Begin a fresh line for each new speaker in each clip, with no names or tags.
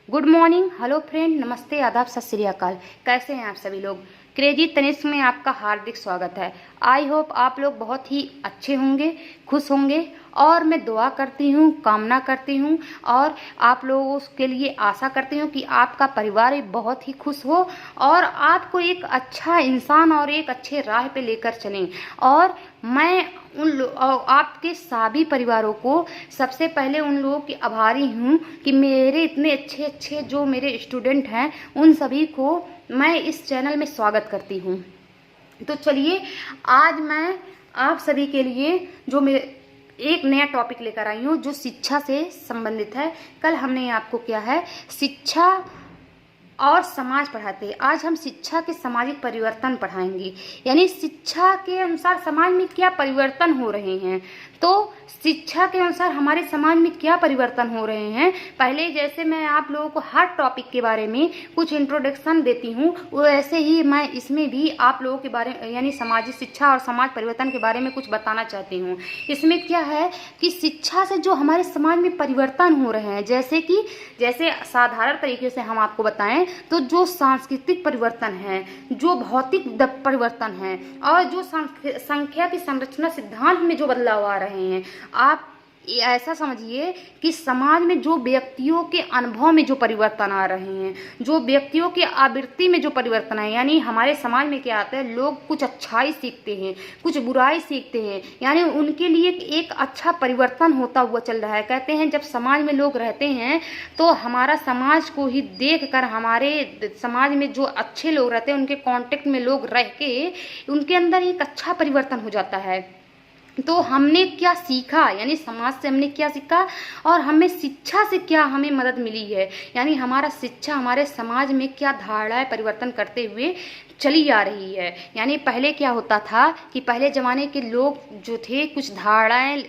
Good morning, hello friend, नमस्ते, आदाब, सत श्री अकाल। कैसे हैं आप सभी लोग। क्रेजी तनिष्क में आपका हार्दिक स्वागत है। आई होप आप लोग बहुत ही अच्छे होंगे, खुश होंगे और मैं दुआ करती हूँ, कामना करती हूँ और आप लोगों के लिए आशा करती हूँ कि आपका परिवार भी बहुत ही खुश हो और आपको एक अच्छा इंसान और एक अच्छे राह पे लेकर चलें। और मैं आपके सभी परिवारों को सबसे पहले उन लोगों की आभारी हूँ कि मेरे इतने अच्छे अच्छे जो मेरे स्टूडेंट हैं उन सभी को मैं इस चैनल में स्वागत करती हूँ। तो चलिए, आज मैं आप सभी के लिए जो मेरे एक नया टॉपिक लेकर आई हूँ जो शिक्षा से संबंधित है। कल हमने आपको क्या है, शिक्षा और समाज पढ़ाते हैं। आज हम शिक्षा के सामाजिक परिवर्तन पढ़ाएंगे, यानी शिक्षा के अनुसार समाज में क्या परिवर्तन हो रहे हैं। तो शिक्षा के अनुसार हमारे समाज में क्या परिवर्तन हो रहे हैं। पहले जैसे मैं आप लोगों को हर टॉपिक के बारे में कुछ इंट्रोडक्शन देती हूँ, वैसे ही मैं इसमें भी आप लोगों के बारे यानी सामाजिक शिक्षा और समाज परिवर्तन के बारे में कुछ बताना चाहती हूँ। इसमें क्या है कि शिक्षा से जो हमारे समाज में परिवर्तन हो रहे हैं, जैसे साधारण तरीके से हम आपको बताएं तो जो सांस्कृतिक परिवर्तन है, जो भौतिक परिवर्तन है और जो संख्या की संरचना सिद्धांत में जो बदलाव आ रहे हैं। आप ऐसा समझिए कि समाज में जो व्यक्तियों के अनुभव में जो परिवर्तन आ रहे हैं, जो व्यक्तियों के आवृत्ति में जो परिवर्तन है, यानी हमारे समाज में क्या आता है, लोग कुछ अच्छाई सीखते हैं, कुछ बुराई सीखते हैं, यानी उनके लिए एक अच्छा परिवर्तन होता हुआ चल रहा है। कहते हैं जब समाज में लोग रहते हैं तो हमारा समाज को ही देख कर हमारे समाज में जो अच्छे लोग रहते हैं उनके कांटेक्ट में लोग रह के उनके अंदर एक अच्छा परिवर्तन हो जाता है। तो हमने क्या सीखा, यानी समाज से हमने क्या सीखा और हमें शिक्षा से क्या हमें मदद मिली है, यानी हमारा शिक्षा हमारे समाज में क्या धारणाएं परिवर्तन करते हुए चली आ रही है। यानी पहले क्या होता था कि पहले ज़माने के लोग जो थे कुछ धारणाएं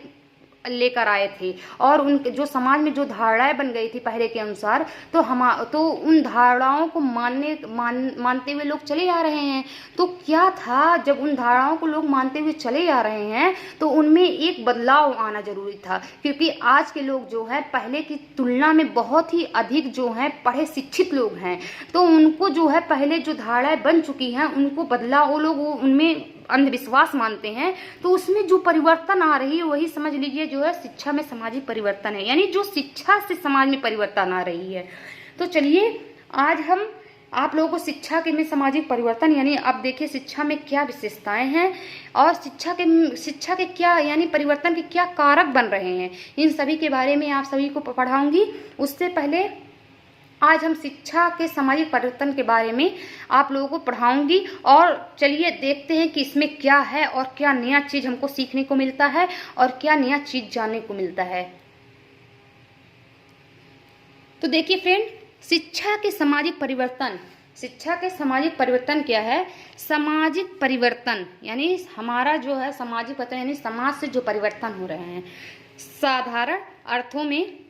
लेकर आए थे और उनके जो समाज में जो धारणाएं बन गई थी पहले के अनुसार, तो उन धारणाओं को मानते हुए लोग चले आ रहे हैं। तो क्या था, जब उन धारणाओं को लोग मानते हुए चले आ रहे हैं तो उनमें एक बदलाव आना जरूरी था, क्योंकि आज के लोग जो है पहले की तुलना में बहुत ही अधिक जो है पढ़े शिक्षित लोग हैं। तो उनको जो है पहले जो धारणाएं बन चुकी हैं उनको बदलाव, वो लोग उनमें अंधविश्वास मानते हैं। तो उसमें जो परिवर्तन आ रही है वही समझ लीजिए जो है शिक्षा में सामाजिक परिवर्तन है, यानी जो शिक्षा से समाज में परिवर्तन आ रही है। तो चलिए, आज हम आप लोगों को शिक्षा के में सामाजिक परिवर्तन, यानी अब देखिए शिक्षा में क्या विशेषताएं हैं और शिक्षा के क्या यानी परिवर्तन के क्या कारक बन रहे हैं, इन सभी के बारे में आप सभी को पढ़ाऊंगी। उससे पहले आज हम शिक्षा के सामाजिक परिवर्तन के बारे में आप लोगों को पढ़ाऊंगी और चलिए देखते हैं कि इसमें क्या है और क्या नया चीज हमको सीखने को मिलता है और क्या नया चीज जानने को मिलता है। तो देखिए फ्रेंड, शिक्षा के सामाजिक परिवर्तन क्या है। सामाजिक परिवर्तन यानी हमारा जो है सामाजिक परिवर्तन यानी समाज से जो परिवर्तन हो रहे हैं। साधारण अर्थों में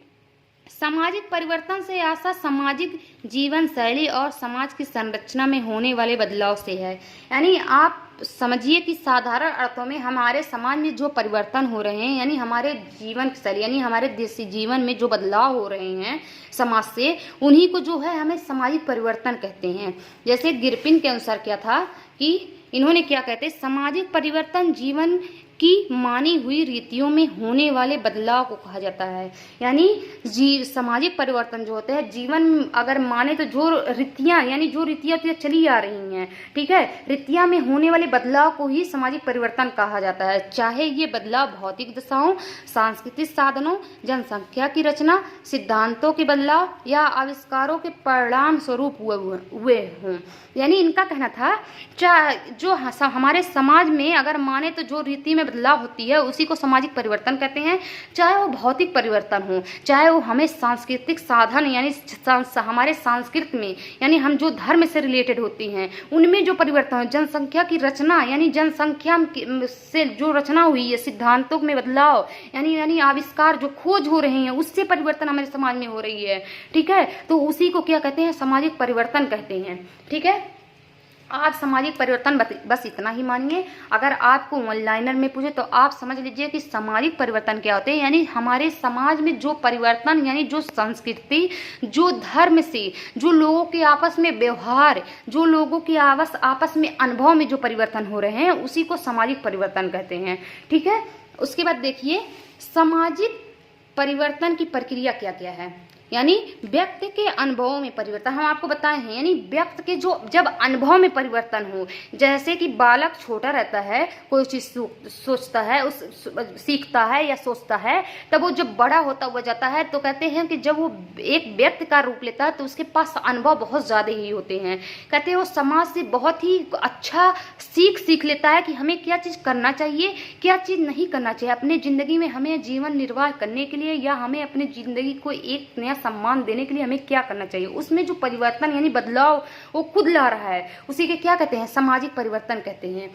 सामाजिक परिवर्तन से आशा सामाजिक जीवन शैली और समाज की संरचना में होने वाले बदलाव से है। यानी आप समझिए कि साधारण अर्थों में हमारे समाज में जो परिवर्तन हो रहे हैं, यानी हमारे जीवन शैली यानी हमारे देशी जीवन में जो बदलाव हो रहे हैं समाज से, उन्हीं को जो है हमें सामाजिक परिवर्तन कहते हैं। जैसे गिरपिन के अनुसार क्या था कि इन्होंने क्या कहते हैं, सामाजिक परिवर्तन जीवन की मानी हुई रीतियों में होने वाले बदलाव को कहा जाता है। यानी सामाजिक परिवर्तन जो होते हैं जीवन में अगर माने तो जो रीतियां चली आ रही हैं, ठीक है, रीतियां में होने वाले बदलाव को ही सामाजिक परिवर्तन कहा जाता है। चाहे ये बदलाव भौतिक दशाओं, सांस्कृतिक साधनों, जनसंख्या की रचना, सिद्धांतों के बदलाव या आविष्कारों के परिणाम स्वरूप हुए हों। यानी इनका कहना था जो हमारे समाज में अगर माने तो जो रीति में बदलाव होती है उसी को सामाजिक परिवर्तन कहते हैं। चाहे वो भौतिक परिवर्तन हो, चाहे वो हमें सांस्कृतिक साधन यानी हमारे संस्कृति में यानी हम जो धर्म से रिलेटेड होती हैं उनमें जो परिवर्तन हो, जनसंख्या की रचना यानी जनसंख्या से जो रचना हुई है, सिद्धांतों में बदलाव यानी आविष्कार जो खोज हो रहे हैं उससे परिवर्तन हमारे समाज में हो रही है, ठीक है। तो उसी को क्या कहते हैं, सामाजिक परिवर्तन कहते हैं, ठीक है। आप सामाजिक परिवर्तन बस इतना ही मानिए। अगर आपको ऑनलाइनर में पूछे तो आप समझ लीजिए कि सामाजिक परिवर्तन क्या होते हैं, यानी हमारे समाज में जो परिवर्तन, यानी जो संस्कृति, जो धर्म से, जो लोगों के आपस में व्यवहार, जो लोगों के आपस में अनुभव में जो परिवर्तन हो रहे हैं, उसी को सामाजिक परिवर्तन कहते हैं। ठीक है, उसके बाद देखिए सामाजिक परिवर्तन की प्रक्रिया क्या क्या है। यानी व्यक्ति के अनुभवों में परिवर्तन हम आपको बताए हैं, यानी व्यक्ति के जो जब अनुभव में परिवर्तन हो, जैसे कि बालक छोटा रहता है, कोई चीज सोचता है, उस सीखता है या सोचता है, तब वो जब बड़ा होता हुआ जाता है तो कहते हैं कि जब वो एक व्यक्ति का रूप लेता है तो उसके पास अनुभव बहुत ज्यादा ही होते हैं। कहते हैं वो समाज से बहुत ही अच्छा सीख लेता है कि हमें क्या चीज करना चाहिए, क्या चीज नहीं करना चाहिए अपने जिंदगी में, हमें जीवन निर्वाह करने के लिए या हमें अपनी जिंदगी को एक नया सम्मान देने के लिए हमें क्या करना चाहिए। उसमें जो परिवर्तन यानी बदलाव वो खुद ला रहा है, उसी के क्या कहते हैं, सामाजिक परिवर्तन कहते हैं।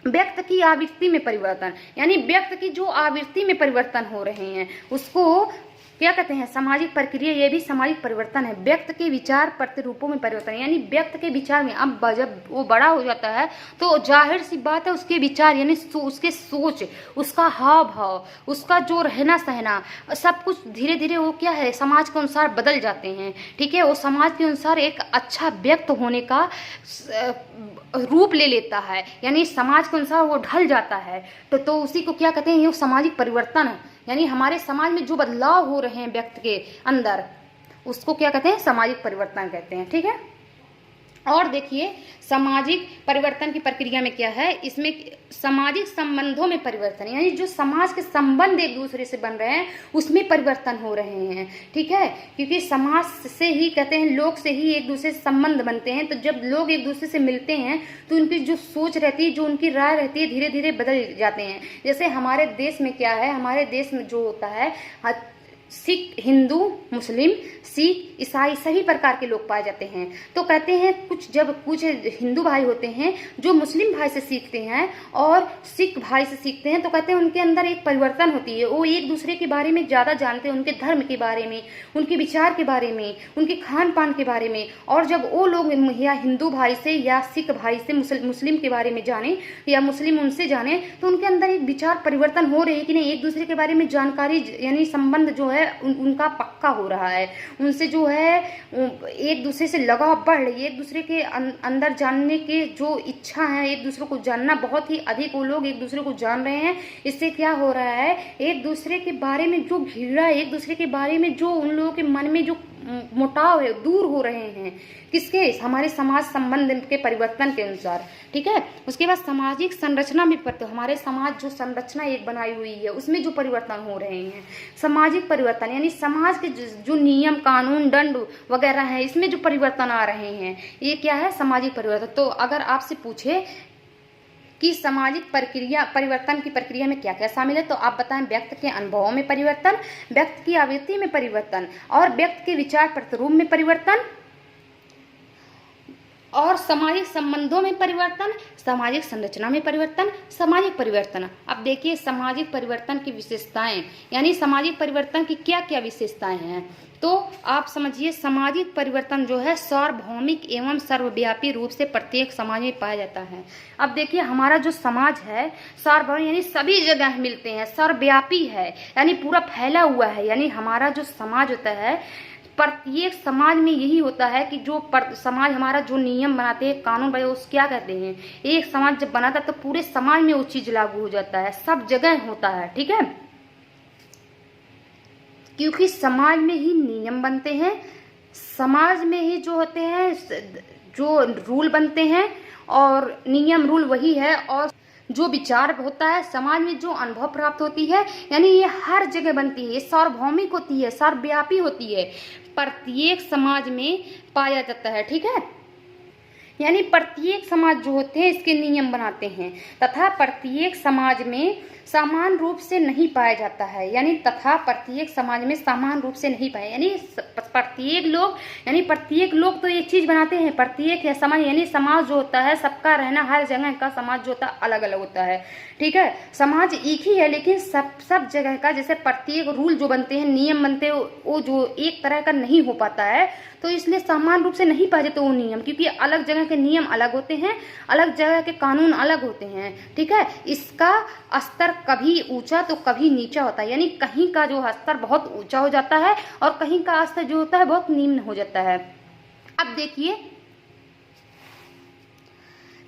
व्यक्ति की आवृत्ति में परिवर्तन, यानी व्यक्ति की जो आवृत्ति में परिवर्तन हो रहे हैं उसको क्या कहते हैं, सामाजिक प्रक्रिया। ये भी सामाजिक परिवर्तन है। व्यक्ति के विचार प्रतिरूपों में परिवर्तन, यानी व्यक्ति के विचार में, अब जब वो बड़ा हो जाता है तो जाहिर सी बात है उसके विचार यानी उसके सोच, उसका हाव भाव, उसका जो रहना सहना, सब कुछ धीरे धीरे वो क्या है, समाज के अनुसार बदल जाते हैं। ठीक है, वो समाज के अनुसार एक अच्छा व्यक्ति होने का रूप ले लेता है, यानी समाज के अनुसार वो ढल जाता है। तो उसी को क्या कहते हैं, ये सामाजिक परिवर्तन है। यानी हमारे समाज में जो बदलाव हो रहे हैं व्यक्ति के अंदर, उसको क्या कहते हैं, सामाजिक परिवर्तन कहते हैं। ठीक है, और देखिए सामाजिक परिवर्तन की प्रक्रिया में क्या है, इसमें सामाजिक संबंधों में परिवर्तन, यानी जो समाज के संबंध एक दूसरे से बन रहे हैं उसमें परिवर्तन हो रहे हैं। ठीक है, क्योंकि समाज से ही कहते हैं, लोग से ही एक दूसरे से संबंध बनते हैं। तो जब लोग एक दूसरे से मिलते हैं तो उनकी जो सोच रहती है, जो उनकी राय रहती है, धीरे धीरे बदल जाते हैं। जैसे हमारे देश में क्या है, हमारे देश में जो होता है, सिख, हिंदू, मुस्लिम, सिख, ईसाई सभी प्रकार के लोग पाए जाते हैं। तो कहते हैं कुछ हिंदू भाई होते हैं जो मुस्लिम भाई से सीखते हैं और सिख भाई से सीखते हैं, तो कहते हैं उनके अंदर एक परिवर्तन होती है। वो एक दूसरे के बारे में ज़्यादा जानते हैं, उनके धर्म के बारे में, उनके विचार के बारे में, उनके खान पान के बारे में। और जब वो लोग या हिंदू भाई से या सिख भाई से मुस्लिम के बारे में जाने या मुस्लिम उनसे जाने, तो उनके अंदर एक विचार परिवर्तन हो रहे हैं कि नहीं, एक दूसरे के बारे में जानकारी यानी संबंध जो है उनका पक्का हो रहा है। उनसे जो है एक दूसरे से लगाव बढ़ रही है, एक दूसरे के अंदर जानने के जो इच्छा है, एक दूसरे को जानना बहुत ही अधिक, वो लोग एक दूसरे को जान रहे हैं। इससे क्या हो रहा है, एक दूसरे के बारे में जो घृणा है, एक दूसरे के बारे में जो उन लोगों के मन में जो मोटाव है, दूर हो रहे हैं। किसके, हमारे समाज संबंध के परिवर्तन के अनुसार। ठीक है, उसके बाद सामाजिक संरचना में हमारे समाज जो संरचना एक बनाई हुई है उसमें जो परिवर्तन हो रहे हैं, सामाजिक परिवर्तन यानी समाज के जो नियम कानून दंड वगैरह है, इसमें जो परिवर्तन आ रहे हैं, ये क्या है, सामाजिक परिवर्तन। तो अगर आपसे पूछे कि सामाजिक परिवर्तन की प्रक्रिया में क्या क्या शामिल है, तो आप बताएं, व्यक्ति के अनुभवों में परिवर्तन, व्यक्ति की आवृत्ति में परिवर्तन, और व्यक्ति के विचार प्रतिरूप में परिवर्तन, और सामाजिक संबंधों में परिवर्तन, सामाजिक संरचना में परिवर्तन, सामाजिक परिवर्तन। अब देखिए सामाजिक परिवर्तन की विशेषताएं, यानी सामाजिक परिवर्तन की क्या क्या विशेषताएं हैं। तो आप समझिए सामाजिक परिवर्तन जो है सार्वभौमिक एवं सर्वव्यापी रूप से प्रत्येक समाज में पाया जाता है। अब देखिए हमारा जो समाज है सार्वभौमिक यानी सभी जगह मिलते हैं, सर्वव्यापी है यानी पूरा फैला हुआ है। यानी हमारा जो समाज होता है, प्रत्येक समाज में यही होता है कि जो समाज हमारा जो नियम बनाते हैं, कानून बनाते हैं, उस क्या कहते हैं, एक समाज जब बनाता है तो पूरे समाज में वो चीज लागू हो जाता है, सब जगह होता है। ठीक है, क्योंकि समाज में ही नियम बनते हैं, समाज में ही जो होते हैं जो रूल बनते हैं, और नियम रूल वही है, और जो विचार होता है समाज में, जो अनुभव प्राप्त होती है, यानी ये हर जगह बनती है, ये सार्वभौमिक होती है, सर्वव्यापी होती है, प्रत्येक समाज में पाया जाता है। ठीक है, यानी प्रत्येक समाज जो होते हैं इसके नियम बनाते हैं, तथा प्रत्येक समाज में समान रूप से नहीं पाया जाता है, यानी तथा प्रत्येक समाज में समान रूप से नहीं पाया, यानी प्रत्येक लोग तो एक चीज बनाते हैं, प्रत्येक है समाज, यानी समाज जो होता है सबका रहना, हर जगह का समाज जो होता है अलग अलग होता है। ठीक है, समाज एक ही है लेकिन सब जगह का जैसे प्रत्येक रूल जो बनते हैं, नियम बनते हैं, वो जो एक तरह का नहीं हो पाता है, तो इसलिए समान रूप से नहीं पाए जाते वो नियम, क्योंकि अलग जगह जगह के नियम अलग होते हैं, अलग जगह के कानून अलग होते हैं, ठीक है। इसका स्तर कभी ऊंचा तो कभी नीचा होता है, यानी कहीं का जो स्तर बहुत ऊंचा हो जाता है और कहीं का स्तर जो होता है बहुत निम्न हो जाता है। अब देखिए,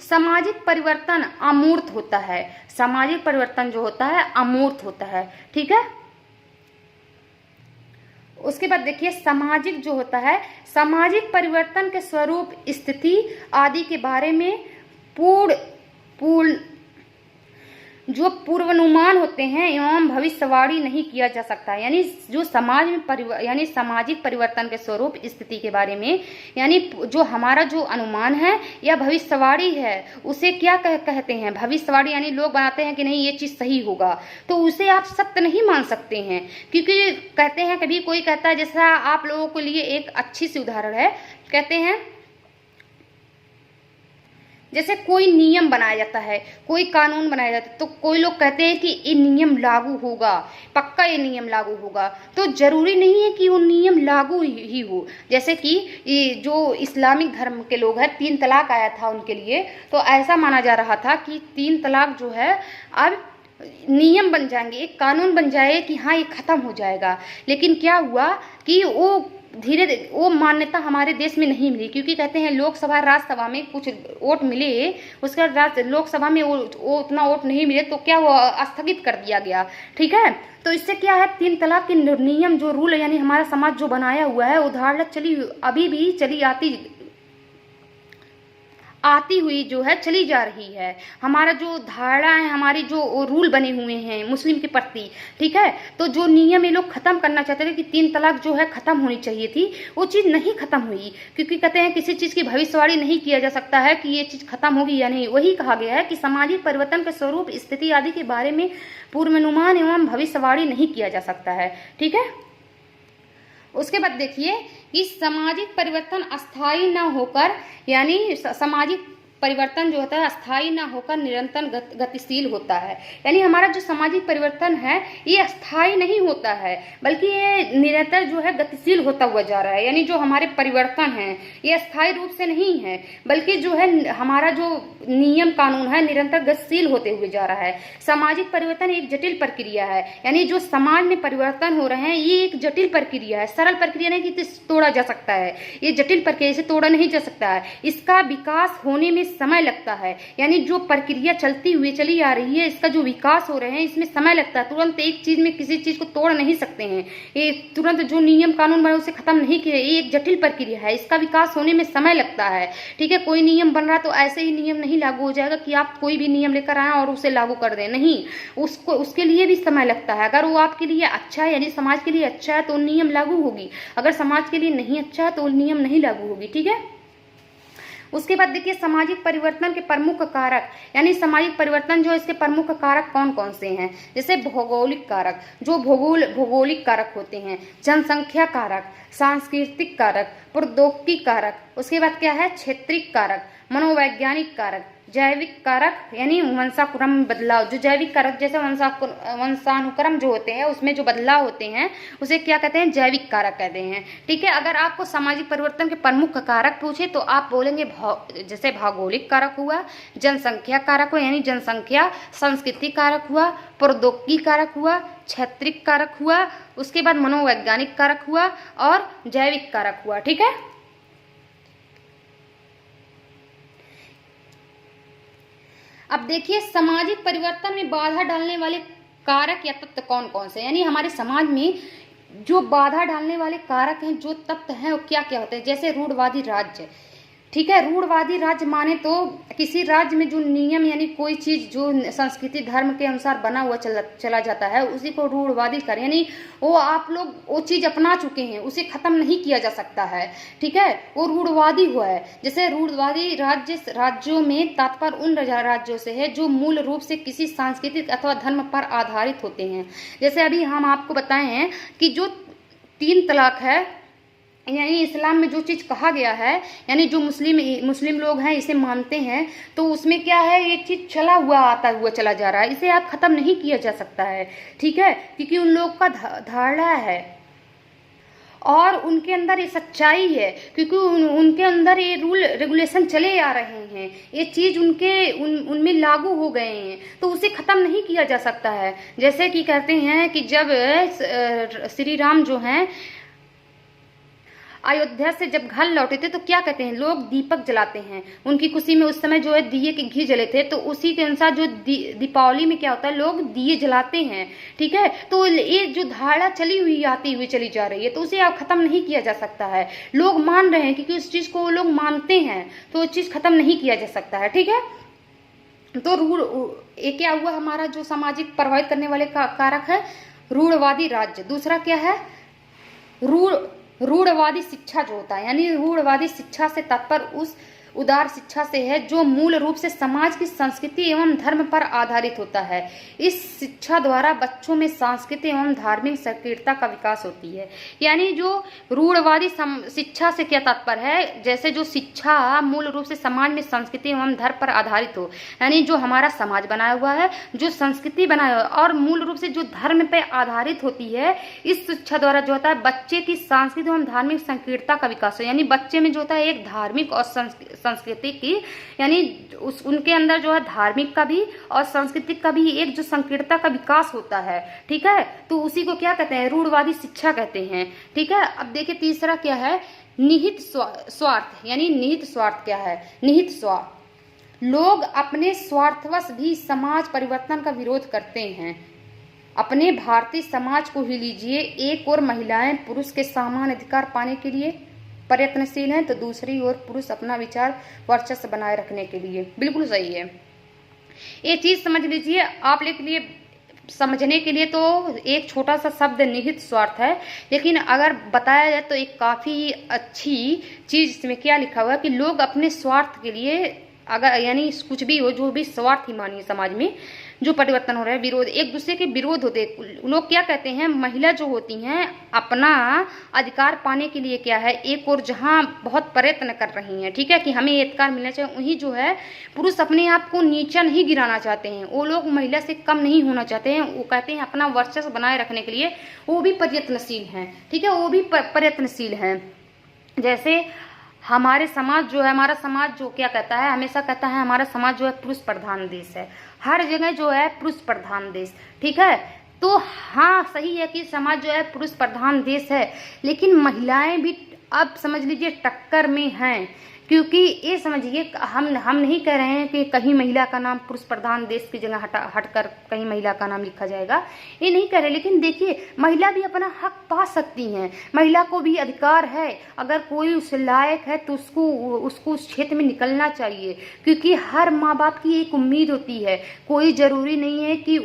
सामाजिक परिवर्तन अमूर्त होता है। सामाजिक परिवर्तन जो होता है अमूर्त होता है, ठीक है। उसके बाद देखिए, सामाजिक जो होता है, सामाजिक परिवर्तन के स्वरूप, स्थिति आदि के बारे में पूर्ण जो पूर्वानुमान होते हैं एवं भविष्यवाणी नहीं किया जा सकता। यानी जो समाज में यानी सामाजिक परिवर्तन के स्वरूप स्थिति के बारे में, यानी जो हमारा जो अनुमान है या भविष्यवाणी है, उसे क्या कहते हैं, भविष्यवाणी। यानी लोग बनाते हैं कि नहीं ये चीज सही होगा, तो उसे आप सत्य नहीं मान सकते हैं, क्योंकि कहते हैं, कभी कोई कहता है, जैसा आप लोगों के लिए एक अच्छी सी उदाहरण है, कहते हैं जैसे कोई नियम बनाया जाता है, कोई कानून बनाया जाता है, तो कोई लोग कहते हैं कि ये नियम लागू होगा, पक्का ये नियम लागू होगा, तो जरूरी नहीं है कि वो नियम लागू ही हो। जैसे कि ये जो इस्लामिक धर्म के लोग हैं, 3 तलाक आया था उनके लिए, तो ऐसा माना जा रहा था कि 3 तलाक जो है अब नियम बन जाएंगे, एक कानून बन जाए कि हाँ ये खत्म हो जाएगा। लेकिन क्या हुआ कि वो धीरे धीरे वो मान्यता हमारे देश में नहीं मिली, क्योंकि कहते हैं लोकसभा राज्यसभा में कुछ वोट मिले, उसके बाद लोकसभा में वो उतना वोट नहीं मिले, तो क्या वो स्थगित कर दिया गया, ठीक है। तो इससे क्या है, 3 तलाक के नियम जो रूल यानी हमारा समाज जो बनाया हुआ है, वो धारणा अभी भी चली आती हुई जो है चली जा रही है। हमारा जो धारणा है, हमारी जो रूल बने हुए हैं मुस्लिम के प्रति, ठीक है, तो जो नियम ये लोग खत्म करना चाहते थे कि 3 तलाक जो है खत्म होनी चाहिए थी, वो चीज नहीं खत्म हुई, क्योंकि कहते हैं किसी चीज की भविष्यवाणी नहीं किया जा सकता है कि ये चीज खत्म होगी या नहीं। वही कहा गया है कि सामाजिक परिवर्तन के स्वरूप, स्थिति आदि के बारे में पूर्वानुमान एवं भविष्यवाणी नहीं किया जा सकता है, ठीक है। उसके बाद देखिए कि सामाजिक परिवर्तन अस्थायी न होकर, यानी सामाजिक परिवर्तन जो होता है अस्थायी ना होकर निरंतर गतिशील होता है। यानी हमारा जो सामाजिक परिवर्तन है ये अस्थायी नहीं होता है, बल्कि ये निरंतर जो है गतिशील होता हुआ जा रहा है। यानी जो हमारे परिवर्तन है ये अस्थायी रूप से नहीं है, बल्कि जो है हमारा जो नियम कानून है निरंतर गतिशील होते हुए जा रहा है। सामाजिक परिवर्तन एक जटिल प्रक्रिया है, यानी जो समाज में परिवर्तन हो रहे हैं ये एक जटिल प्रक्रिया है, सरल प्रक्रिया नहीं कि तोड़ा जा सकता है। ये जटिल प्रक्रिया से तोड़ा नहीं जा सकता है, इसका विकास होने में समय लगता है। यानी जो प्रक्रिया चलती हुई चली आ रही है, इसका जो विकास हो रहे हैं इसमें समय लगता है। तुरंत एक चीज में किसी चीज को तोड़ नहीं सकते हैं, ये तुरंत जो नियम कानून बने उसे खत्म नहीं किए। ये एक जटिल प्रक्रिया है, इसका विकास होने में समय लगता है, ठीक है। कोई नियम बन रहा तो ऐसे ही नियम नहीं लागू हो जाएगा कि आप कोई भी नियम लेकर आए और उसे लागू कर दें, नहीं, उसके लिए भी समय लगता है। अगर वो आपके लिए अच्छा है, यानी समाज के लिए अच्छा है, तो नियम लागू होगी। अगर समाज के लिए नहीं अच्छा है तो नियम नहीं लागू होगी, ठीक है। उसके बाद देखिए सामाजिक परिवर्तन के प्रमुख कारक, यानी सामाजिक परिवर्तन जो इसके प्रमुख कारक कौन कौन से हैं। जैसे भौगोलिक कारक, जो भौगोलिक कारक होते हैं, जनसंख्या कारक, सांस्कृतिक कारक, प्रौद्योगिकी कारक, उसके बाद क्या है क्षेत्रीय कारक, मनोवैज्ञानिक कारक, जैविक कारक यानी वंशानुक्रम बदलाव। जो जैविक कारक जैसे वंशानुक्रम जो होते हैं उसमें जो बदलाव होते हैं उसे क्या कहते हैं, जैविक कारक कहते हैं, ठीक है। अगर आपको सामाजिक परिवर्तन के प्रमुख कारक पूछे तो आप बोलेंगे जैसे भौगोलिक कारक हुआ, जनसंख्या कारक हुआ यानी जनसंख्या, संस्कृति कारक हुआ, प्रौद्योगिकी कारक हुआ, क्षेत्रीय कारक हुआ, उसके बाद मनोवैज्ञानिक कारक हुआ और जैविक कारक हुआ, ठीक है। अब देखिए सामाजिक परिवर्तन में बाधा डालने वाले कारक या तत्व कौन कौन से, यानी हमारे समाज में जो बाधा डालने वाले कारक हैं, जो तत्व हैं वो क्या क्या होते हैं। जैसे रूढ़वादी राज्य, ठीक है। रूढ़वादी राज्य माने तो किसी राज्य में जो नियम यानी कोई चीज जो संस्कृति धर्म के अनुसार बना हुआ चला जाता है उसी को रूढ़वादी कर, यानी वो आप लोग वो चीज अपना चुके हैं, उसे खत्म नहीं किया जा सकता है, ठीक है, वो रूढ़वादी हुआ है। जैसे रूढ़वादी राज्यों में तात्पर्य उन राज्यों से है जो मूल रूप से किसी सांस्कृतिक अथवा धर्म पर आधारित होते हैं। जैसे अभी हम आपको बताए हैं कि जो 3 तलाक है, यानी इस्लाम में जो चीज कहा गया है, यानी जो मुस्लिम लोग हैं इसे मानते हैं, तो उसमें क्या है, ये चीज चला हुआ आता हुआ चला जा रहा है, इसे आप खत्म नहीं किया जा सकता है, ठीक है, क्योंकि उन लोग का धारणा है। और उनके अंदर ये सच्चाई है, क्योंकि उनके अंदर ये रूल रेगुलेशन चले आ रहे हैं, ये चीज उनमें लागू हो गए हैं, तो उसे खत्म नहीं किया जा सकता है। जैसे कि कहते हैं कि जब श्री राम जो हैं अयोध्या से जब घर लौटे थे तो क्या कहते हैं, लोग दीपक जलाते हैं उनकी खुशी में। उस समय जो है दिए के घी जले थे, तो उसी के अनुसार जो दीपावली में क्या होता है, लोग दिए जलाते हैं। ठीक है, तो ये जो धारणा चली हुई आती हुई चली जा रही है, तो उसे अब खत्म नहीं किया जा सकता है। लोग मान रहे हैं क्योंकि उस चीज को लोग मानते हैं, तो वो चीज खत्म नहीं किया जा सकता है। ठीक है, तो ये क्या हुआ, हमारा जो सामाजिक प्रभावित करने वाले कारक है रूढ़वादी राज्य। दूसरा क्या है, रूढ़वादी शिक्षा जो होता है, यानी रूढ़वादी शिक्षा से तात्पर्य उस उदार शिक्षा से है जो मूल रूप से समाज की संस्कृति एवं धर्म पर आधारित होता है। इस शिक्षा द्वारा बच्चों में सांस्कृतिक एवं धार्मिक सक्रियता का विकास होती है। यानी जो रूढ़वादी शिक्षा से क्या तात्पर्य है, जैसे जो शिक्षा मूल रूप से समाज में संस्कृति एवं धर्म पर आधारित हो, यानी जो हमारा समाज बनाया हुआ है, जो संस्कृति बनाया हुआ है और मूल रूप से जो धर्म पर आधारित होती है, इस शिक्षा द्वारा जो होता है बच्चे की सांस्कृतिक एवं धार्मिक सक्रियता का विकास हो। यानी बच्चे में जो होता है एक धार्मिक और संस्कृति की, यानी उनके अंदर जो है धार्मिक का भी और सांस्कृतिक का भी एक जो संकीर्णता का विकास होता है। ठीक है, तो उसी को क्या कहते हैं, रूढ़वादी शिक्षा कहते हैं। ठीक है, अब देखिए तीसरा क्या है, निहित स्वार्थ। यानी निहित स्वार्थ क्या है, निहित स्वार्थ, लोग अपने स्वार्थवश भी समाज परिवर्तन का विरोध करते हैं। अपने भारतीय समाज को ही लीजिए, एक और महिलाएं पुरुष के समान अधिकार पाने के लिए प्रयत्नशील हैं, तो दूसरी ओर पुरुष अपना विचार वर्चस्व बनाए रखने के लिए। बिल्कुल सही है, ये चीज समझ लीजिए आप लिए समझने के लिए। तो एक छोटा सा शब्द निहित स्वार्थ है, लेकिन अगर बताया जाए तो एक काफी अच्छी चीज इसमें क्या लिखा हुआ है कि लोग अपने स्वार्थ के लिए, अगर यानी कुछ भी हो, जो भी स्वार्थ ही मानिए समाज में जो परिवर्तन हो रहा है, विरोध, एक दूसरे के विरोध होते। लोग क्या कहते हैं, महिला जो होती हैं अपना अधिकार पाने के लिए क्या है, एक और जहां बहुत प्रयत्न कर रही हैं। ठीक है, कि हमें अधिकार मिलना चाहिए, वहीं जो है पुरुष अपने आप को नीचा नहीं गिराना चाहते हैं, वो लोग महिला से कम नहीं होना चाहते हैं। वो कहते हैं अपना वर्चस्व बनाए रखने के लिए वो भी प्रयत्नशील हैं। ठीक है, वो भी प्रयत्नशील हैं। जैसे हमारे समाज जो है, हमारा समाज जो क्या कहता है, हमेशा कहता है हमारा समाज जो है पुरुष प्रधान देश है, हर जगह जो है पुरुष प्रधान देश। ठीक है, तो हाँ सही है कि समाज जो है पुरुष प्रधान देश है, लेकिन महिलाएं भी अब समझ लीजिए टक्कर में हैं। क्योंकि ये समझिए, हम नहीं कह रहे हैं कि कहीं महिला का नाम पुरुष प्रधान देश की जगह हटकर कहीं महिला का नाम लिखा जाएगा, ये नहीं कह रहे। लेकिन देखिए, महिला भी अपना हक पा सकती हैं, महिला को भी अधिकार है। अगर कोई उस लायक है तो उसको उस क्षेत्र में निकलना चाहिए, क्योंकि हर माँ बाप की एक उम्मीद होती है। कोई जरूरी नहीं है कि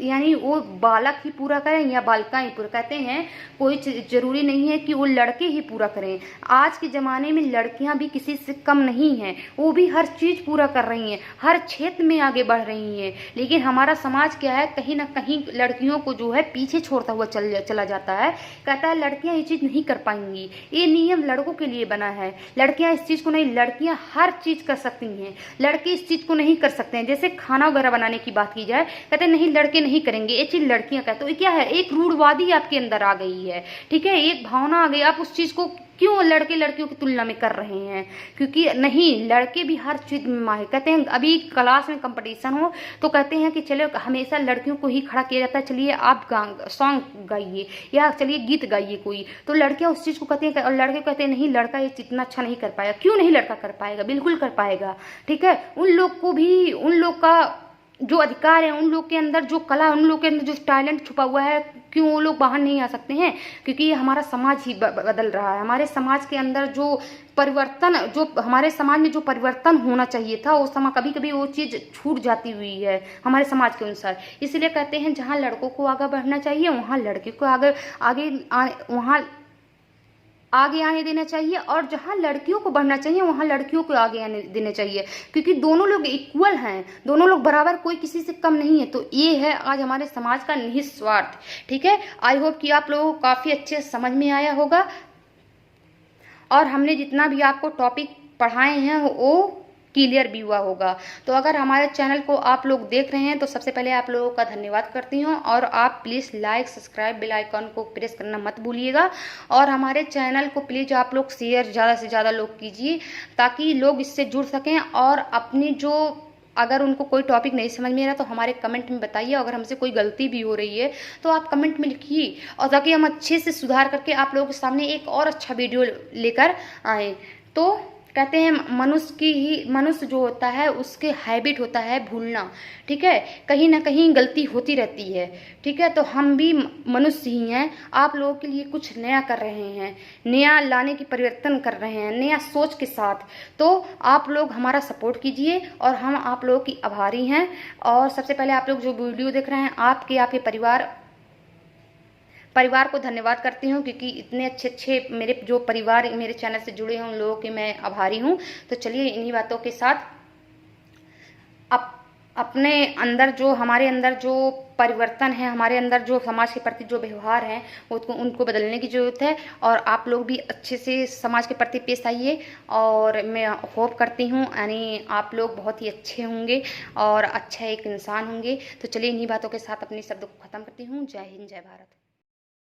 यानी वो बालक ही पूरा करें या बालिका ही पूरा, कहते हैं कोई जरूरी नहीं है कि वो लड़के ही पूरा करें। आज के जमाने में लड़कियां भी किसी से कम नहीं है, वो भी हर चीज पूरा कर रही हैं, हर क्षेत्र में आगे बढ़ रही हैं। लेकिन हमारा समाज क्या है, कहीं ना कहीं लड़कियों को जो है पीछे छोड़ता हुआ चला जाता है। कहता है लड़कियां ये चीज नहीं कर पाएंगी, ये नियम लड़कों के लिए बना है, लड़कियां इस चीज को नहीं, लड़कियां हर चीज कर सकती हैं, लड़के इस चीज को नहीं कर सकते हैं। जैसे खाना वगैरह बनाने की बात की जाए, कहते हैं नहीं लड़के नहीं करेंगे, ये चीज लड़कियां कहते। तो ये क्या है, एक रूढ़वादी आपके अंदर आ गई है। ठीक है, एक भावना आ गई, आप उस चीज को क्यों लड़के लड़कियों की तुलना में कर रहे हैं, क्योंकि नहीं, लड़के भी हर चीज में माहिर। कहते हैं अभी क्लास में कंपटीशन हो तो कहते हैं कि चलो हमेशा लड़कियों को ही खड़ा किया जाता है, चलिए आप सॉन्ग गाइए या चलिए गीत गाइए कोई, तो लड़कियां उस चीज को कहते हैं और लड़के कहते हैं नहीं लड़का ये इतना अच्छा नहीं कर पाएगा। क्यों नहीं लड़का कर पाएगा, बिल्कुल कर पाएगा। ठीक है, उन लोग को भी, उन लोग का जो अधिकार है, उन लोग के अंदर जो कला, उन लोग के अंदर जो टैलेंट छुपा हुआ है, क्यों वो लोग बाहर नहीं आ सकते हैं? क्योंकि ये हमारा समाज ही बदल रहा है। हमारे समाज के अंदर जो परिवर्तन, जो हमारे समाज में जो परिवर्तन होना चाहिए था, वो समय कभी कभी वो चीज छूट जाती हुई है हमारे समाज के अनुसार। इसलिए कहते हैं जहाँ लड़कों को आगे बढ़ना चाहिए वहाँ लड़के को आगे आने देना चाहिए, और जहाँ लड़कियों को बढ़ना चाहिए वहाँ लड़कियों को आगे आने देना चाहिए, क्योंकि दोनों लोग इक्वल हैं, दोनों लोग बराबर, कोई किसी से कम नहीं है। तो ये है आज हमारे समाज का निहित स्वार्थ। ठीक है, आई होप कि आप लोगों को काफी अच्छे समझ में आया होगा, और हमने जितना भी आपको टॉपिक पढ़ाए हैं वो क्लियर भी हुआ होगा। तो अगर हमारे चैनल को आप लोग देख रहे हैं तो सबसे पहले आप लोगों का धन्यवाद करती हूँ, और आप please like subscribe bell icon को प्रेस करना मत भूलिएगा, और हमारे चैनल को प्लीज़ आप लोग शेयर ज़्यादा से ज़्यादा लोग कीजिए ताकि लोग इससे जुड़ सकें। और अपनी जो अगर उनको कोई टॉपिक नहीं समझ में आ रहा तो हमारे कमेंट में बताइए, अगर हमसे कोई गलती भी हो रही है तो आप कमेंट में लिखिए, और ताकि हम अच्छे से सुधार करके आप लोगों के सामने एक और अच्छा वीडियो लेकर आए। तो कहते हैं मनुष्य जो होता है उसके हैबिट होता है भूलना, ठीक है, कहीं ना कहीं गलती होती रहती है, ठीक है। तो हम भी मनुष्य ही हैं, आप लोगों के लिए कुछ नया कर रहे हैं, नया लाने की परिवर्तन कर रहे हैं नया सोच के साथ। तो आप लोग हमारा सपोर्ट कीजिए, और हम आप लोगों की आभारी हैं। और सबसे पहले आप लोग जो वीडियो देख रहे हैं आपके परिवार को धन्यवाद करती हूँ, क्योंकि इतने अच्छे मेरे जो परिवार मेरे चैनल से जुड़े हैं उन लोगों की मैं आभारी हूँ। तो चलिए इन्हीं बातों के साथ अपने अंदर जो हमारे अंदर जो परिवर्तन है, हमारे अंदर जो समाज के प्रति जो व्यवहार है उनको बदलने की ज़रूरत है। और आप लोग भी अच्छे से समाज के प्रति पेश आइए, और मैं होप करती हूँ यानी आप लोग बहुत ही अच्छे होंगे और अच्छा एक इंसान होंगे। तो चलिए इन्हीं बातों के साथ अपने शब्द को ख़त्म करती हूँ। जय हिंद, जय भारत।